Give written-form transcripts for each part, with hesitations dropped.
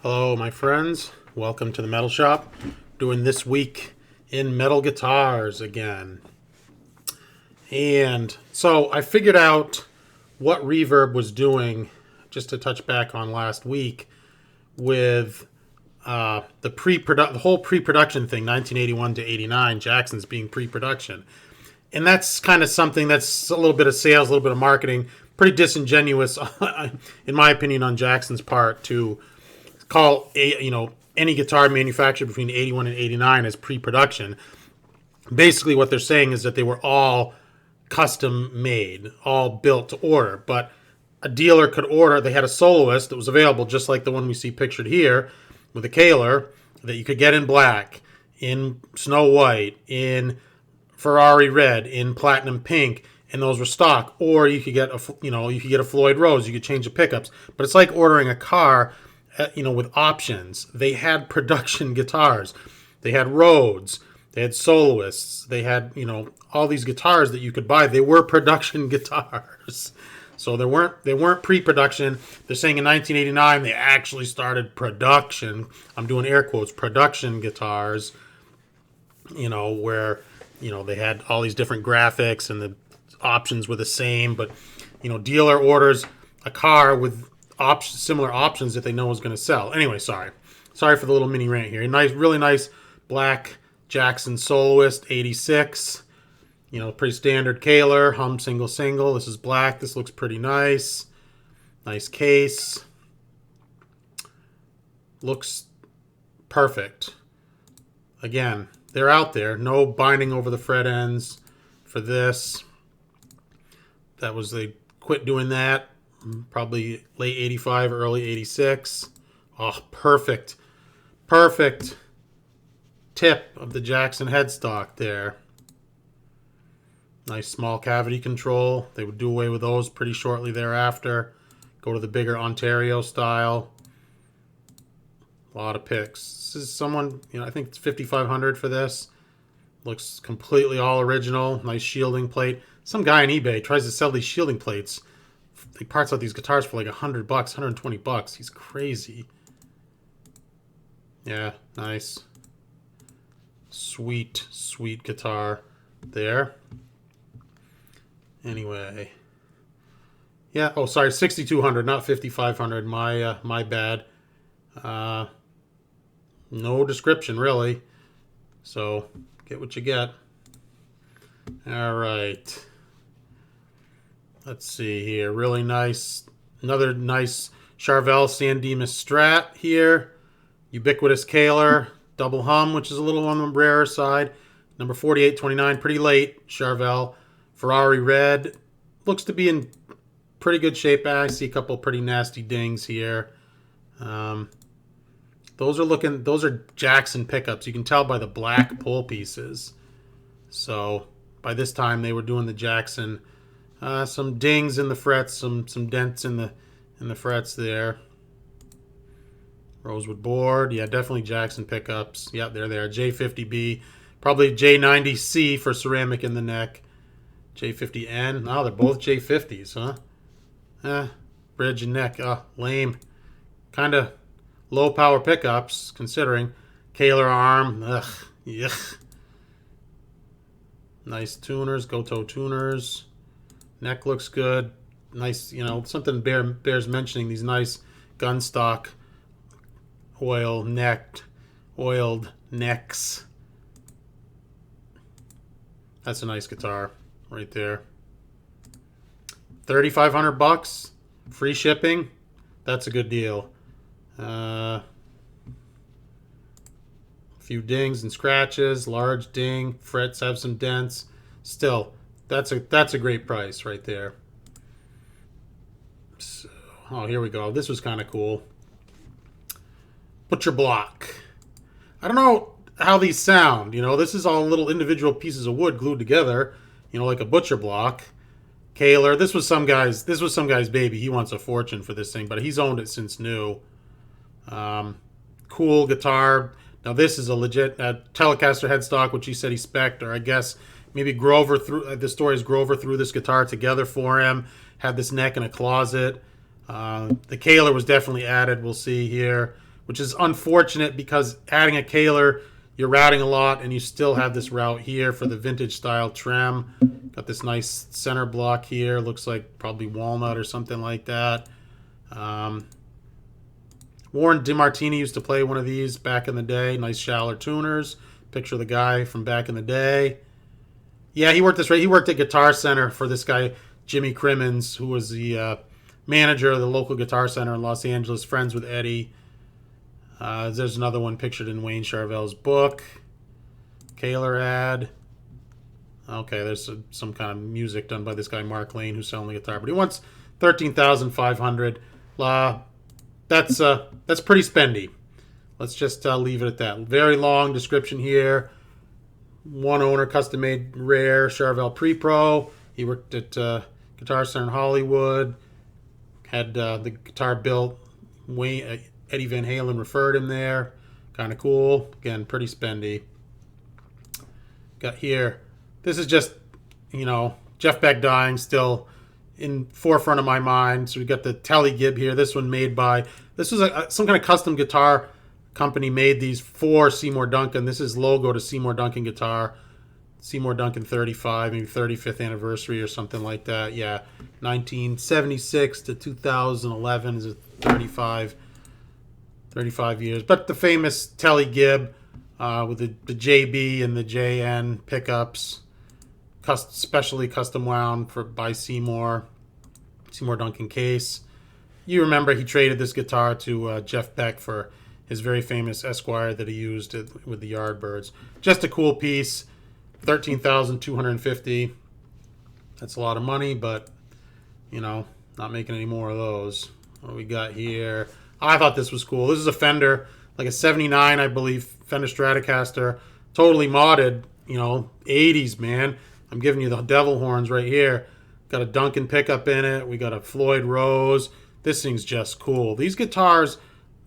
Hello, my friends. Welcome to the Metal Shop. Doing this week in metal guitars again. And so I figured out what Reverb was doing, just to touch back on last week, with the whole pre-production thing, 1981 to 89, Jackson's being pre-production. And that's kind of something that's a little bit of sales, a little bit of marketing, pretty disingenuous, in my opinion, on Jackson's part to call any guitar manufactured between 81 and 89 as pre-production. Basically what they're saying is that they were all custom made, all built to order, but a dealer could order. They had a soloist that was available, just like the one we see pictured here with a Kaler, that you could get in black, in Snow White, in Ferrari red, in platinum pink, and those were stock. Or you could get a Floyd Rose. You could change the pickups, but it's like ordering a car, with options. They had production guitars. They had Rhodes. They had soloists. They had, all these guitars that you could buy. They were production guitars. So they weren't pre-production. They're saying in 1989 they actually started production. I'm doing air quotes, production guitars. Where, they had all these different graphics and the options were the same, but, dealer orders a car with similar options that they know is going to sell. Anyway, sorry for the little mini rant here. Really nice black Jackson soloist, 86. Pretty standard Kaler, hum single. This is black. This looks pretty nice. Nice case. Looks perfect. Again, they're out there. No binding over the fret ends for this. They quit doing that. Probably late 85, early 86. Oh, perfect tip of the Jackson headstock there. Nice small cavity control. They would do away with those pretty shortly thereafter. Go to the bigger Ontario style. A lot of picks. This is someone, I think it's 5,500 for this. Looks completely all original. Nice shielding plate. Some guy on eBay tries to sell these shielding plates. He parts out these guitars for like $100, $120. He's crazy. Yeah, nice. Sweet guitar there. Anyway. Yeah, 6,200, not 5,500. My bad. No description, really. So, get what you get. All right. Let's see here. Really nice. Another nice Charvel San Dimas Strat here. Ubiquitous Kaler. Double hum, which is a little on the rarer side. Number 4829. Pretty late. Charvel. Ferrari red. Looks to be in pretty good shape. I see a couple pretty nasty dings here. Those are Jackson pickups. You can tell by the black pull pieces. So by this time they were doing the Jackson. Some dings in the frets, some dents in the frets there. Rosewood board, yeah, definitely Jackson pickups. Yeah, they're there. J50B, probably J90C for ceramic in the neck. J50N. No, they're both J50s, huh? Bridge and neck. Lame. Kind of low power pickups, considering. Kaler arm. Yuck. Nice tuners, Goto tuners. Neck looks good. Nice, something bears mentioning, these nice gun stock oiled necks. That's a nice guitar right there. $3,500, free shipping. That's a good deal. A few dings and scratches, large ding, frets have some dents. Still, that's a great price right there. So, here we go. This was kind of cool. Butcher block. I don't know how these sound. This is all little individual pieces of wood glued together. Like a butcher block. Kaler. This was some guy's baby. He wants a fortune for this thing, but he's owned it since new. Cool guitar. Now this is a legit Telecaster headstock, which he said he spec'd, or I guess maybe Grover the stories Grover threw this guitar together for him. Had this neck in a closet. The Kaler was definitely added. We'll see here which is unfortunate because adding a Kaler, you're routing a lot, and you still have this route here for the vintage style trim. Got this nice center block here. Looks like probably walnut or something like that. Warren DeMartini used to play one of these back in the day. Nice Schaller tuners. Picture of the guy from back in the day. Yeah, he worked this right. He worked at Guitar Center for this guy, Jimmy Crimmins, who was the manager of the local Guitar Center in Los Angeles, friends with Eddie. There's another one pictured in Wayne Charvel's book. Kaler ad. Okay, there's some kind of music done by this guy, Mark Lane, who's selling the guitar. But he wants $13,500. That's pretty spendy. Let's just leave it at that. Very long description here. One owner, custom made rare Charvel Pre-Pro. He worked at Guitar Center in Hollywood. Had the guitar built. Eddie Van Halen referred him there. Kind of cool. Again, pretty spendy. Got here. This is just, Jeff Beck dying still in forefront of my mind. So we got the Telly Gib here. This one made by, this was some kind of custom guitar company made these for Seymour Duncan. This is logo to Seymour Duncan guitar. Seymour Duncan 35, maybe 35th anniversary or something like that. Yeah, 1976 to 2011 is a 35 years. But the famous Telly Gib with the JB and the JN pickups, specially custom wound by Seymour Duncan case. You remember he traded this guitar to Jeff Beck for his very famous Esquire that he used with the Yardbirds. Just a cool piece. $13,250. That's a lot of money, but not making any more of those. What do we got here? I thought this was cool. This is a Fender, like a 79, I believe, Fender Stratocaster. Totally modded, 80's, man. I'm giving you the devil horns right here. Got a Duncan pickup in it. We got a Floyd Rose. This thing's just cool. These guitars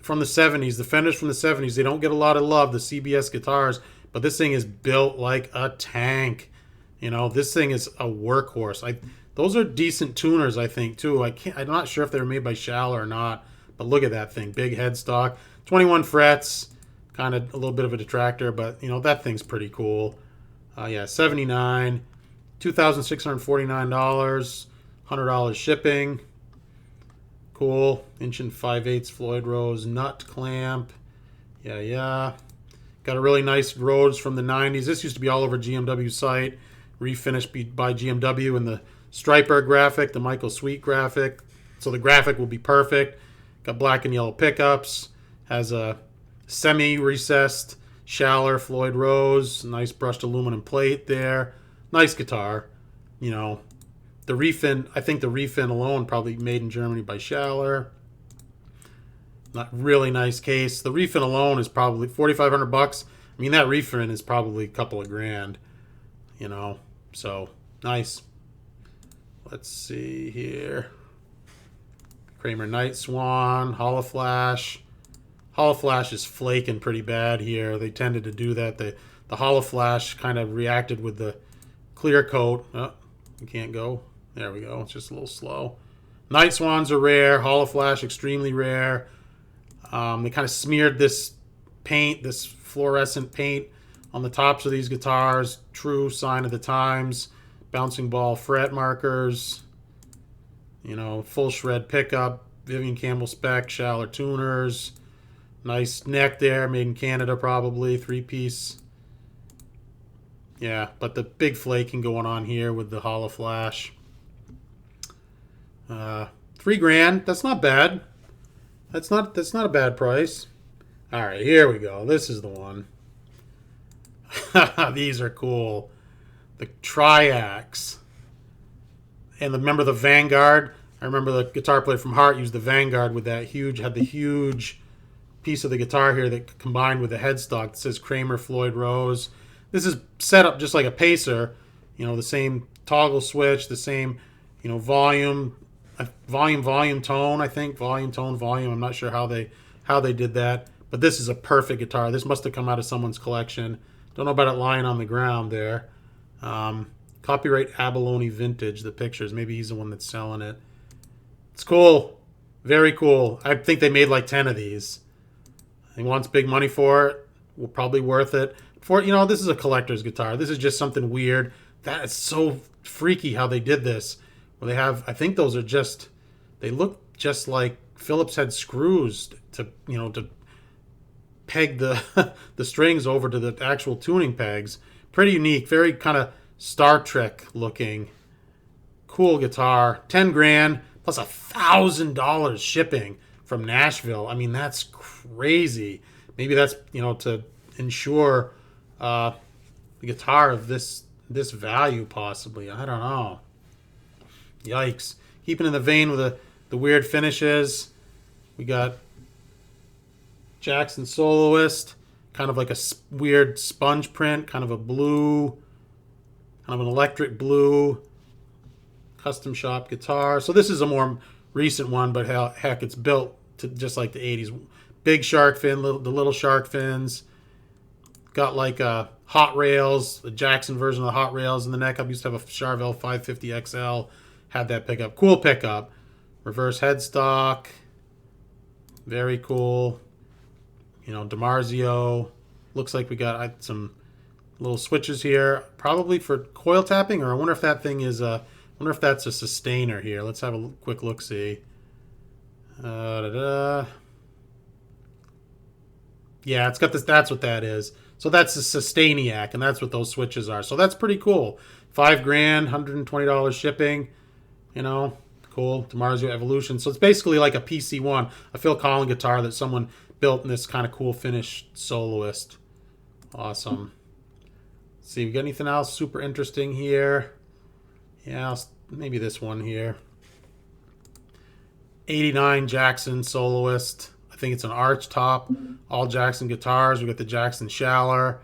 from the 70s, the Fenders from the 70s, they don't get a lot of love, the CBS guitars, but this thing is built like a tank. This thing is a workhorse. Those are decent tuners, I think, too. I'm not sure if they were made by Schaller or not, but look at that thing. Big headstock. 21 frets. Kind of a little bit of a detractor, but, that thing's pretty cool. Yeah, 79. $2,649. $100 shipping. Cool. 1 5/8 Floyd Rose nut clamp. Yeah. Got a really nice Rhodes from the 90s. This used to be all over GMW's site. Refinished by GMW in the Striper graphic, the Michael Sweet graphic. So the graphic will be perfect. Got black and yellow pickups. Has a semi-recessed Schaller Floyd Rose. Nice brushed aluminum plate there. Nice guitar. The refin, I think the refin alone probably made in Germany by Schaller. Not really nice case. The refin alone is probably $4,500. I mean, that refin is probably a couple of grand. So nice. Let's see here. Kramer Night Swan, Hollow Flash. Hollow Flash is flaking pretty bad here. They tended to do that. The Hollow Flash kind of reacted with the clear coat. Oh, you can't go. There we go. It's just a little slow. Night Swans are rare. Hollow Flash, extremely rare. They kind of smeared this paint, this fluorescent paint on the tops of these guitars. True sign of the times. Bouncing ball fret markers. Full shred pickup. Vivian Campbell spec, Schaller tuners. Nice neck there, made in Canada probably. 3-piece. Yeah, but the big flaking going on here with the Hollow Flash. $3,000. That's not bad. That's not a bad price. All right, here we go. This is the one. These are cool. The Triax. And remember the Vanguard? I remember the guitar player from Heart used the Vanguard with that had the huge piece of the guitar here that combined with the headstock that says Kramer Floyd Rose. This is set up just like a Pacer. The same toggle switch, the same, volume, tone, I think. Volume, tone, volume. I'm not sure how they did that. But this is a perfect guitar. This must have come out of someone's collection. Don't know about it lying on the ground there. Copyright Abalone Vintage, the pictures. Maybe he's the one that's selling it. It's cool. Very cool. I think they made like 10 of these. He wants big money for it. Well, probably worth it. For, this is a collector's guitar. This is just something weird. That is so freaky how they did this. Well, they have, I think those are just, they look just like Phillips had screws to, to peg the the strings over to the actual tuning pegs. Pretty unique, very kind of Star Trek looking. Cool guitar. 10 grand plus $1,000 shipping from Nashville. I mean, that's crazy. Maybe that's, to ensure the guitar of this value possibly. I don't know. Yikes. Keeping in the vein with the weird finishes, we got Jackson Soloist, kind of like a weird sponge print, kind of a blue, kind of an electric blue custom shop guitar. So this is a more recent one, but heck, it's built to just like the 80s. Big shark fin, the little shark fins. Got like hot rails, the Jackson version of the hot rails in the neck. I used to have a Charvel 550 XL. Had that pickup. Cool pickup. Reverse headstock. Very cool. DiMarzio. Looks like we got some little switches here. Probably for coil tapping, or I wonder if that thing is I wonder if that's a sustainer here. Let's have a quick look-see. Yeah, it's got this. That's what that is. So that's the Sustainiac, and that's what those switches are. So that's pretty cool. $5 grand, $120 shipping. Cool. DiMarzio Evolution. So it's basically like a PC1, a Phil Collins guitar that someone built in this kind of cool finished Soloist. Awesome. Let's see, we got anything else super interesting here? Yeah, maybe this one here. 89 Jackson Soloist. I think it's an arch top. All Jackson guitars. We got the Jackson Schaller.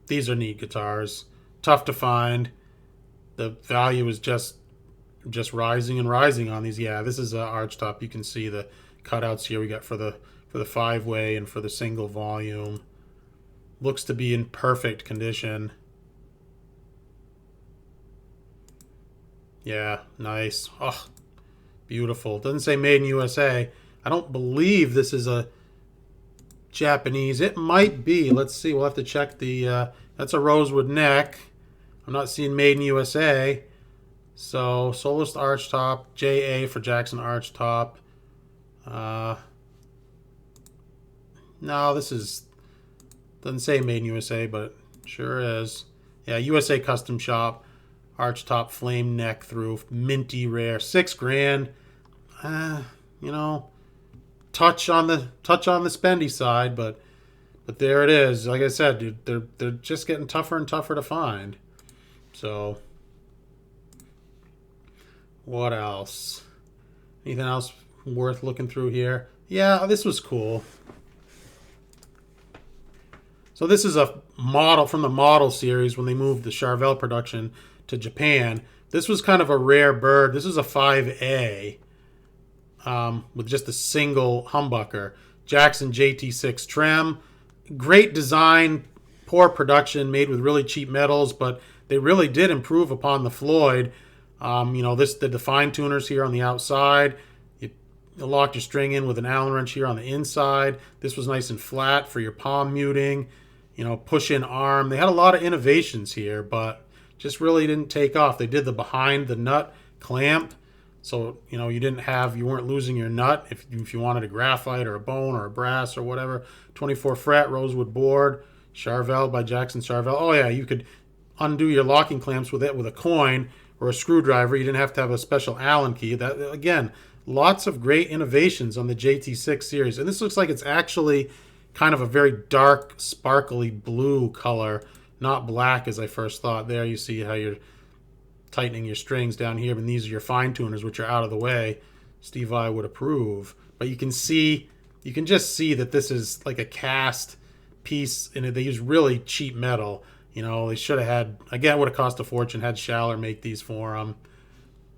These are neat guitars. Tough to find. The value is just rising and rising on these. Yeah, this is an arch top. You can see the cutouts here we got for the 5-way and for the single volume. Looks to be in perfect condition. Yeah, nice. Oh, beautiful. Doesn't say made in USA. I don't believe this is a Japanese. It might be. Let's see. We'll have to check the... that's a rosewood neck. I'm not seeing made in USA. So, Soloist arch top. JA for Jackson arch top. No, this is... Doesn't say made in USA, but it sure is. Yeah, USA custom shop. Arch top flame neck through. Minty rare. $6 grand. Touch on the spendy side, but there it is. Like I said, dude, they're just getting tougher and tougher to find. So, what else? Anything else worth looking through here? Yeah, this was cool. So this is a model from the model series when they moved the Charvel production to Japan. This was kind of a rare bird. This is a 5A with just a single humbucker. Jackson JT6 trim. Great design, poor production, made with really cheap metals, but they really did improve upon the Floyd. The fine tuners here on the outside. You locked your string in with an Allen wrench here on the inside. This was nice and flat for your palm muting. Push-in arm. They had a lot of innovations here, but just really didn't take off. They did the behind the nut clamp, so you weren't losing your nut if you wanted a graphite or a bone or a brass or whatever. 24 fret rosewood board, Charvel by Jackson Charvel. Oh yeah, you could undo your locking clamps with a coin or a screwdriver. You didn't have to have a special Allen key. That again, lots of great innovations on the JT6 series, and this looks like it's actually kind of a very dark, sparkly blue color, not black as I first thought. There you see how you're tightening your strings down here, and these are your fine tuners, which are out of the way. Steve Vai would approve. But you can just see that this is like a cast piece, and they use really cheap metal. They should have had, again, it would have cost a fortune, had Schaller make these for them.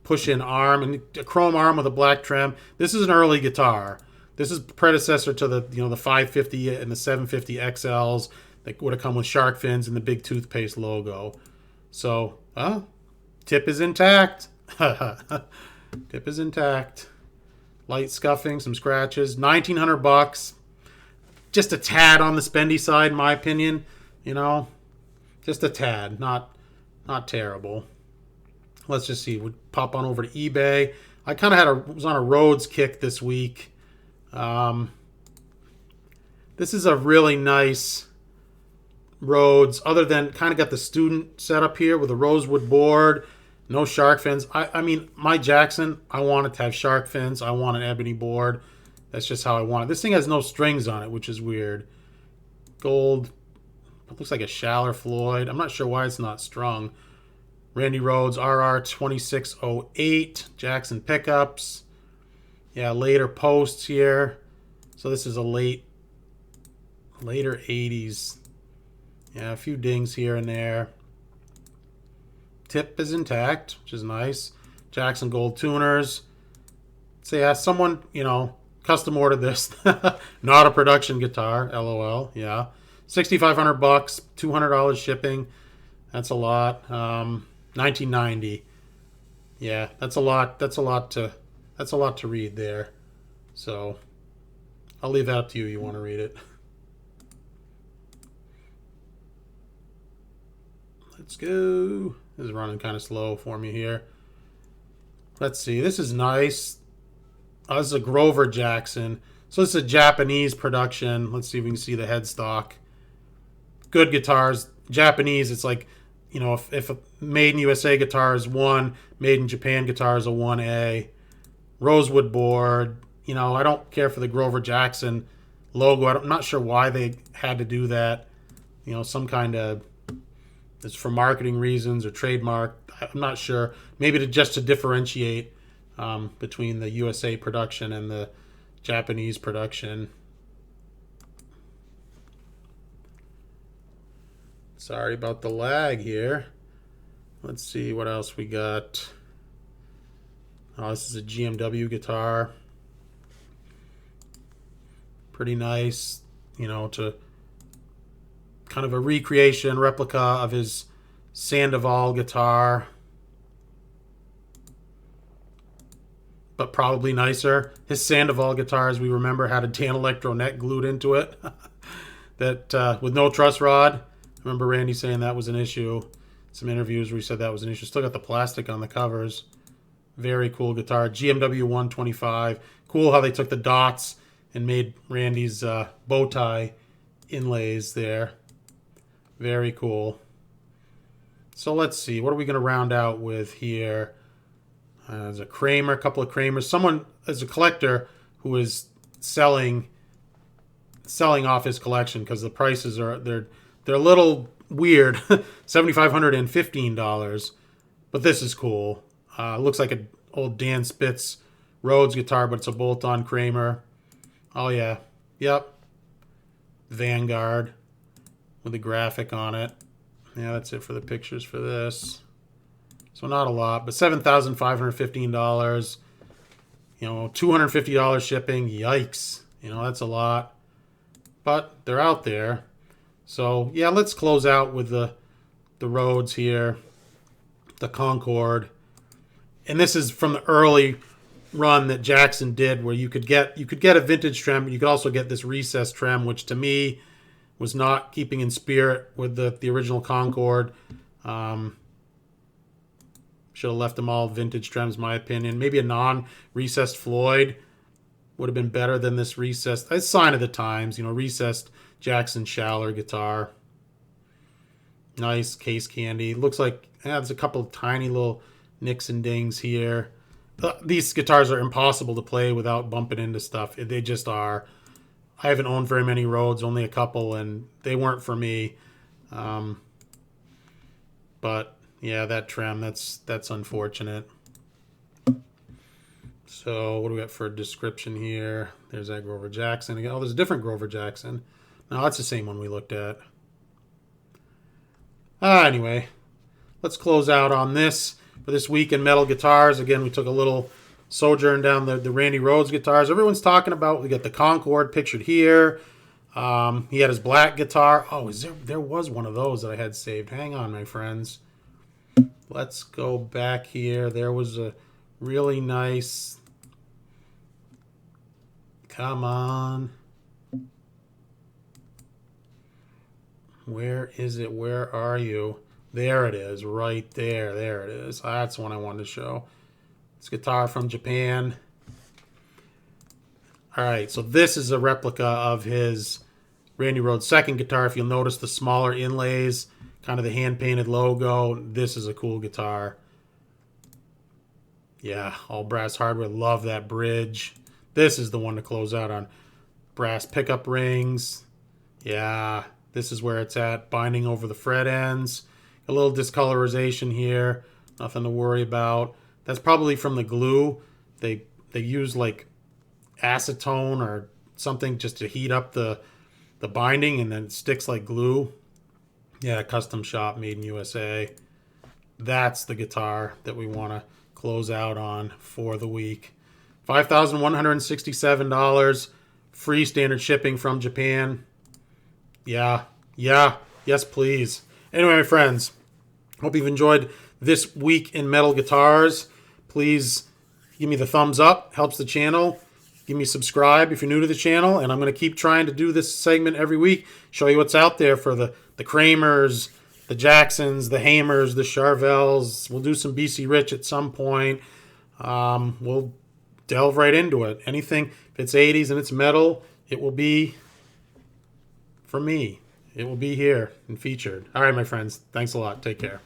Push-in arm, and a chrome arm with a black trim. This is an early guitar. This is predecessor to the 550 and the 750 XLs that would have come with shark fins and the big toothpaste logo. So, tip is intact. Tip is intact. Light scuffing, some scratches. 1,900 bucks. Just a tad on the spendy side, in my opinion. You know, just a tad. Not terrible. Let's just see. We'll pop on over to eBay. I kind of was on a Rhoads kick this week. This is a really nice Rhoads, other than kind of got the student setup here with a rosewood board, no shark fins. I mean, my Jackson, I want it to have shark fins. I want an ebony board. That's just how I want it. This thing has no strings on it, which is weird. Gold. It looks like a Schaller Floyd. I'm not sure why it's not strung. Randy Rhoads, RR2608. Jackson pickups. Yeah, later posts here. So this is a later 80s. Yeah, a few dings here and there. Tip is intact, which is nice. Jackson Gold tuners. So yeah, someone, you know, custom ordered this. Not a production guitar, LOL. Yeah. 6,500 bucks, $200 shipping. That's a lot. 1990. Yeah, that's a lot. That's a lot to read there. So I'll leave that up to you. You want to read it. Let's go. This is running kind of slow for me here. Let's see. This is nice. This is a Grover Jackson. So this is a Japanese production. Let's see if we can see the headstock. Good guitars. Japanese, it's like, you know, if a made in USA guitar is 1, made in Japan guitar is a 1A. Rosewood board. You know, I don't care for the Grover Jackson logo. I'm not sure why they had to do that. You know, some kind of... It's for marketing reasons or trademark. I'm not sure. Maybe just to differentiate between the USA production and the Japanese production. Sorry about the lag here. Let's see what else we got. Oh, this is a GMW guitar. Pretty nice, you know, to kind of a recreation, replica of his Sandoval guitar. But probably nicer. His Sandoval guitar, as we remember, had a Dan Electro neck glued into it. That with no truss rod. I remember Randy saying that was an issue. Some interviews where he said that was an issue. Still got the plastic on the covers. Very cool guitar. GMW 125. Cool how they took the dots and made Randy's bow tie inlays there. Very cool. So let's see. What are we going to round out with here? There's a Kramer, a couple of Kramers. Someone is a collector who is selling off his collection because the prices are they're a little weird. $7,500 and $15. But this is cool. Looks like an old Dan Spitz Rhoads guitar, but it's a bolt-on Kramer. Oh yeah. Yep. Vanguard with a graphic on it. Yeah, that's it for the pictures for this. So not a lot, but $7,515. You know, $250 shipping. Yikes. You know, that's a lot. But they're out there. So yeah, let's close out with the Rhoads here. The Concorde. And this is from the early run that Jackson did, where you could get a vintage trem, but you could also get this recessed trem, which to me was not keeping in spirit with the original Concorde. Should have left them all vintage trems, my opinion. Maybe a non-recessed Floyd would have been better than this recessed. It's a sign of the times, you know, recessed Jackson Schaller guitar. Nice case candy. Looks like there's a couple of tiny little nicks and dings here. These guitars are impossible to play without bumping into stuff. They just are. I haven't owned very many Rhoads, only a couple, and they weren't for me. But yeah, that trem, that's unfortunate. So what do we got for a description here? There's that Grover Jackson again. Oh, there's a different Grover Jackson. No, that's the same one we looked at. Anyway, let's close out on this for this week in metal guitars. Again, we took a little sojourn down the Randy Rhoads guitars. Everyone's talking about. We got the Concorde pictured here. He had his black guitar. Oh, there was one of those that I had saved. Hang on, my friends. Let's go back here. There was a really nice Come on. Where is it? Where are you? There it is, right there. There it is. That's the one I wanted to show. This guitar from Japan. All right, so this is a replica of his Randy Rhoads' second guitar. If you'll notice the smaller inlays, kind of the hand-painted logo. This is a cool guitar. Yeah, all brass hardware. Love that bridge. This is the one to close out on. Brass pickup rings. Yeah, this is where it's at. Binding over the fret ends. A little discolorization here. Nothing to worry about. That's probably from the glue. They use like acetone or something just to heat up the binding, and then it sticks like glue. Yeah, custom shop, made in USA. That's the guitar that we want to close out on for the week. $5,167. Free standard shipping from Japan. Yeah, yes please. Anyway, my friends, hope you've enjoyed this week in metal guitars. Please give me the thumbs up, helps the channel. Give me a subscribe if you're new to the channel, and I'm going to keep trying to do this segment every week, show you what's out there for the Kramers, the Jacksons, the Hamers, the Charvels. We'll do some BC Rich at some point. We'll delve right into it. Anything, if it's 80s and it's metal, it will be for me. It will be here and featured. All right, my friends. Thanks a lot. Take care.